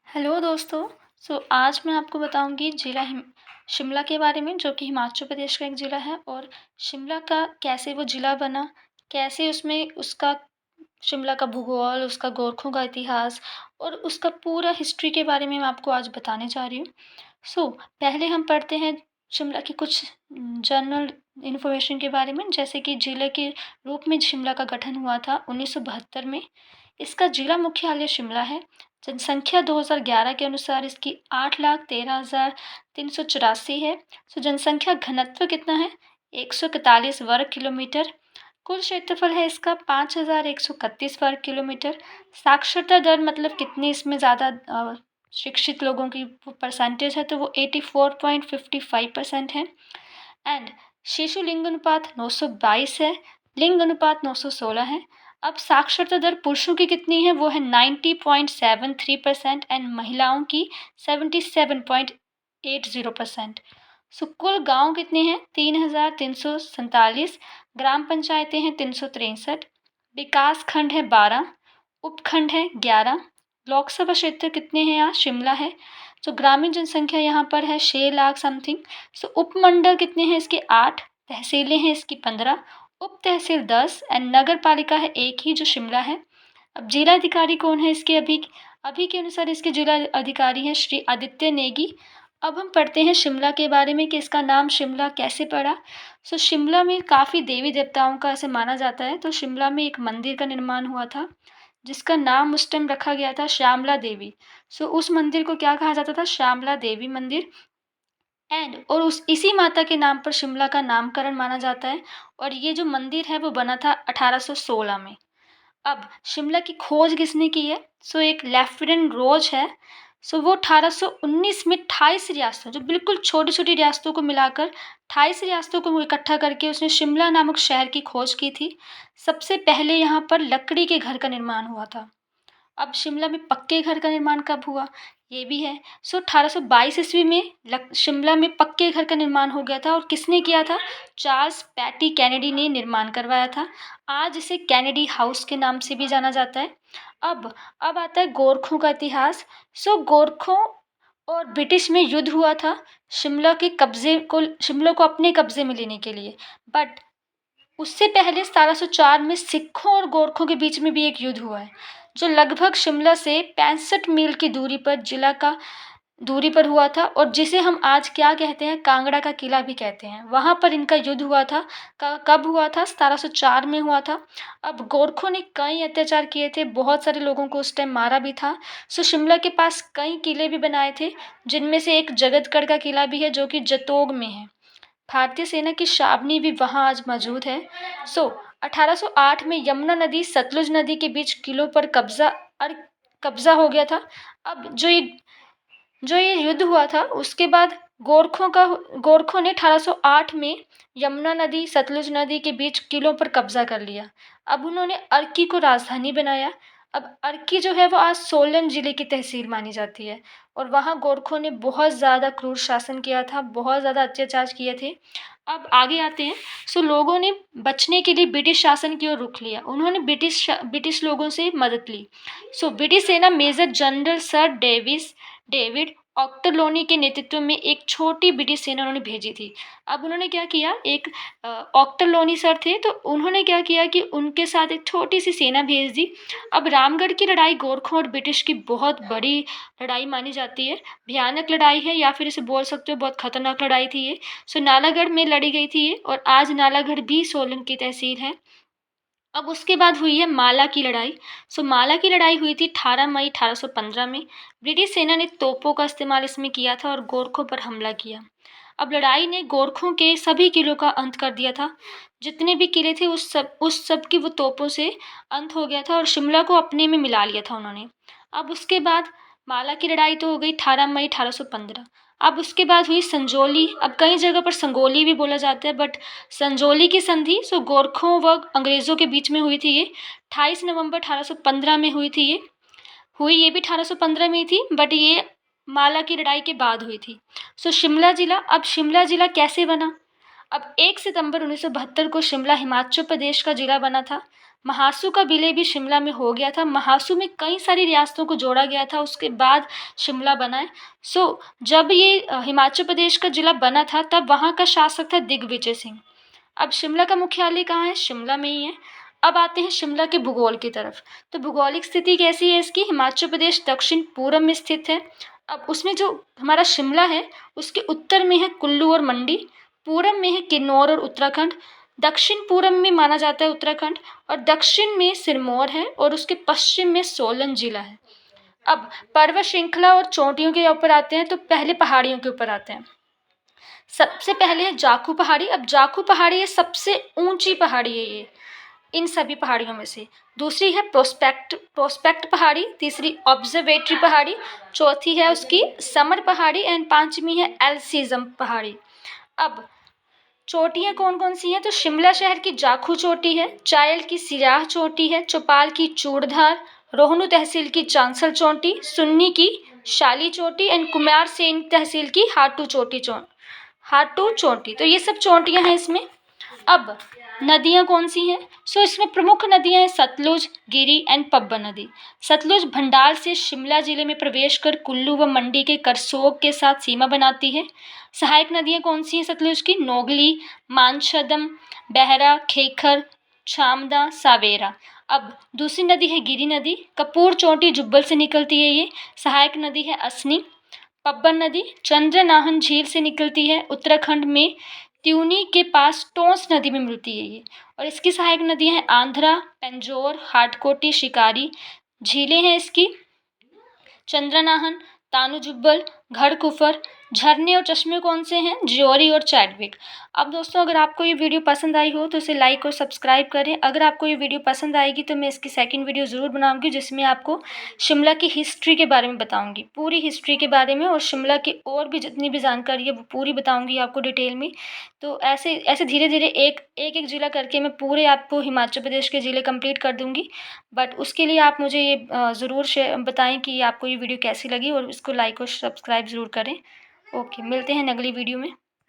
Hello दोस्तों। आज मैं आपको बताऊंगी शिमला के बारे में, जो कि हिमाचल प्रदेश का एक ज़िला है। और शिमला का कैसे वो ज़िला बना, कैसे उसमें उसका शिमला का भूगोल, उसका गोरखों का इतिहास और उसका पूरा हिस्ट्री के बारे में मैं आपको आज बताने जा रही हूँ। पहले हम पढ़ते हैं शिमला की कुछ जनरल इन्फॉर्मेशन के बारे में, जैसे कि ज़िले के रूप में शिमला का गठन हुआ था 1972 में। इसका जिला मुख्यालय शिमला है। जनसंख्या 2011 के अनुसार इसकी 8,13,384 है। जनसंख्या घनत्व कितना है? 141 वर्ग किलोमीटर। कुल क्षेत्रफल है इसका 5,131 वर्ग किलोमीटर। साक्षरता दर मतलब कितनी इसमें ज़्यादा शिक्षित लोगों की परसेंटेज है, तो वो 84.55% है। एंड शिशु लिंग अनुपात 922 है। लिंग अनुपात 916 है। अब साक्षरता दर पुरुषों की कितनी है? वो है 90.73% एंड महिलाओं की 77.80%। कुल गांव कितने हैं? 3,347। ग्राम पंचायतें हैं 363। विकास खंड है 12। उपखंड है 11। लोकसभा क्षेत्र कितने हैं? यहाँ शिमला है। ग्रामीण जनसंख्या यहाँ पर है 6 लाख समथिंग। उपमंडल कितने हैं इसके? 8। तहसीलें हैं इसकी 15। उप तहसील 10 एंड नगर पालिका है एक ही, जो शिमला है। अब जिला अधिकारी कौन है इसके? अभी अभी के अनुसार इसके जिला अधिकारी हैं श्री आदित्य नेगी। अब हम पढ़ते हैं शिमला के बारे में कि इसका नाम शिमला कैसे पड़ा। शिमला में काफ़ी देवी देवताओं का ऐसे माना जाता है। शिमला में एक मंदिर का निर्माण हुआ था, जिसका नाम उस टाइम रखा गया था श्यामला देवी। उस मंदिर को क्या कहा जाता था? श्यामला देवी मंदिर। और उस इसी माता के नाम पर शिमला का नामकरण माना जाता है। और ये जो मंदिर है वो बना था 1816 में। अब शिमला की खोज किसने की है? एक लेफ्टिनेंट रोज है। वो 1819 में 28 रियासतों, जो बिल्कुल छोटी छोटी रियासतों को मिलाकर 28 रियासतों को इकट्ठा करके उसने शिमला नामक शहर की खोज की थी। सबसे पहले यहाँ पर लकड़ी के घर का निर्माण हुआ था। अब शिमला में पक्के घर का निर्माण कब हुआ? ये भी है। 1822 ईस्वी में शिमला में पक्के घर का निर्माण हो गया था। और किसने किया था? चार्ल्स पैटी कैनेडी ने निर्माण करवाया था। आज इसे कैनेडी हाउस के नाम से भी जाना जाता है। अब आता है गोरखों का इतिहास। गोरखों और ब्रिटिश में युद्ध हुआ था शिमला को अपने कब्जे में लेने के लिए। बट उससे पहले 1704 में सिखों और गोरखों के बीच में भी एक युद्ध हुआ है, जो लगभग शिमला से 65 मील की दूरी पर हुआ था, और जिसे हम आज क्या कहते हैं? कांगड़ा का किला भी कहते हैं। वहां पर इनका युद्ध हुआ था। कब हुआ था? 1704 में हुआ था। अब गोरखों ने कई अत्याचार किए थे, बहुत सारे लोगों को उस टाइम मारा भी था। शिमला के पास कई किले भी बनाए थे, जिनमें से एक जगतगढ़ का किला भी है, जो कि जतोग में है। भारतीय सेना की छावनी भी वहां आज मौजूद है। 1808 में यमुना नदी सतलुज नदी के बीच किलों पर कब्जा हो गया था। अब जो ये युद्ध हुआ था, उसके बाद गोरखों ने 1808 में यमुना नदी सतलुज नदी के बीच किलों पर कब्जा कर लिया। अब उन्होंने अर्की को राजधानी बनाया। अब अर्की जो है वो आज सोलन जिले की तहसील मानी जाती है। और वहाँ गोरखों ने बहुत ज़्यादा क्रूर शासन किया था, बहुत ज़्यादा अत्याचार किए थे। अब आगे आते हैं। लोगों ने बचने के लिए ब्रिटिश शासन की ओर रुख लिया। उन्होंने ब्रिटिश लोगों से मदद ली। ब्रिटिश सेना major general sir David Ochterlony के नेतृत्व में एक छोटी ब्रिटिश सेना उन्होंने भेजी थी। अब उन्होंने क्या किया? ऑक्टरलोनी सर थे, तो उन्होंने क्या किया कि उनके साथ एक छोटी सी सेना भेज दी। अब रामगढ़ की लड़ाई गोरखों और ब्रिटिश की बहुत बड़ी लड़ाई मानी जाती है। भयानक लड़ाई है, या फिर इसे बोल सकते हो बहुत खतरनाक लड़ाई थी ये। नालागढ़ में लड़ी गई थी ये, और आज नालागढ़ भी सोलन की तहसील है। अब उसके बाद हुई है माला की लड़ाई। माला की लड़ाई हुई थी 18 मई 1815 में। ब्रिटिश सेना ने तोपों का इस्तेमाल इसमें किया था और गोरखों पर हमला किया। अब लड़ाई ने गोरखों के सभी किलों का अंत कर दिया था। जितने भी किले थे उस सब की वो तोपों से अंत हो गया था, और शिमला को अपने में मिला लिया था उन्होंने। अब उसके बाद माला की लड़ाई तो हो गई 18 मई 1815। अब उसके बाद हुई संजौली। अब कई जगह पर संगोली भी बोला जाता है, बट संजौली की संधि गोरखों व अंग्रेज़ों के बीच में हुई थी। ये 28 नवंबर 1815 में हुई थी। ये भी 1815 में ही थी, बट ये माला की लड़ाई के बाद हुई थी। शिमला जिला। अब शिमला जिला कैसे बना? अब 1 सितंबर 1972 को शिमला हिमाचल प्रदेश का जिला बना था। महासू का विलय भी शिमला में हो गया था। महासू में कई सारी रियासतों को जोड़ा गया था, उसके बाद शिमला बना है। जब ये हिमाचल प्रदेश का ज़िला बना था तब वहाँ का शासक था दिग्विजय सिंह। अब शिमला का मुख्यालय कहाँ है? शिमला में ही है। अब आते हैं शिमला के भूगोल की तरफ। तो भौगोलिक स्थिति कैसी है इसकी? हिमाचल प्रदेश दक्षिण पूर्व में स्थित है। अब उसमें जो हमारा शिमला है उसके उत्तर में है कुल्लू और मंडी, पूर्व में है किन्नौर और उत्तराखंड, दक्षिण पूर्व में माना जाता है उत्तराखंड, और दक्षिण में सिरमौर है, और उसके पश्चिम में सोलन जिला है। अब पर्वत श्रृंखला और चोटियों के ऊपर आते हैं, तो पहले पहाड़ियों के ऊपर आते हैं। सबसे पहले है जाखू पहाड़ी। अब जाखू पहाड़ी है सबसे ऊंची पहाड़ी है ये इन सभी पहाड़ियों में से। दूसरी है प्रोस्पेक्ट पहाड़ी, तीसरी ऑब्जर्वेटरी पहाड़ी, चौथी है उसकी समर पहाड़ी, एंड पांचवी है एल्सिजम पहाड़ी। अब चोटियाँ कौन कौन सी हैं? तो शिमला शहर की जाखू चोटी है, चायल की सिराह चोटी है, चौपाल की चूड़धार, रोहनू तहसील की चांसल चोटी, सुन्नी की शाली चोटी, एंड कुमार सेन तहसील की हाटू चोटी। तो ये सब चोटियाँ हैं इसमें। अब नदियाँ कौन सी हैं? इसमें प्रमुख नदियाँ हैं सतलुज, गिरी एंड पब्बा नदी। सतलुज भंडाल से शिमला जिले में प्रवेश कर कुल्लू व मंडी के करसोग के साथ सीमा बनाती है। सहायक नदियाँ कौन सी हैं सतलुज की? नोगली, मानछदम, बहरा, खेखर, छामदा, सावेरा। अब दूसरी नदी है गिरी नदी, कपूर चोटी जुब्बल से निकलती है ये। सहायक नदी है असनी। पब्बर नदी चंद्रनाहन झील से निकलती है, उत्तराखंड में त्यूनी के पास टोंस नदी में मिलती है ये। और इसकी सहायक नदियाँ हैं आंध्रा, पेंजोर, हाटकोटी, शिकारी। झीलें हैं इसकी चंद्रनाहन, तानू जुब्बल, घड़कुफर। झरने और चश्मे कौन से हैं? ज्योरी और चैडविक। अब दोस्तों, अगर आपको ये वीडियो पसंद आई हो तो इसे लाइक और सब्सक्राइब करें। अगर आपको ये वीडियो पसंद आएगी तो मैं इसकी सेकंड वीडियो ज़रूर बनाऊंगी, जिसमें आपको शिमला की हिस्ट्री के बारे में बताऊंगी, पूरी हिस्ट्री के बारे में, और शिमला की और भी जितनी भी जानकारी है वो पूरी बताऊंगी आपको डिटेल में। तो ऐसे ऐसे धीरे धीरे एक एक ज़िला करके मैं पूरे आपको हिमाचल प्रदेश के ज़िले कंप्लीट कर दूंगी। बट उसके लिए आप मुझे ये ज़रूर बताएं कि आपको ये वीडियो कैसी लगी, और इसको लाइक और सब्सक्राइब ज़रूर करें। ओके, मिलते हैं अगली वीडियो में।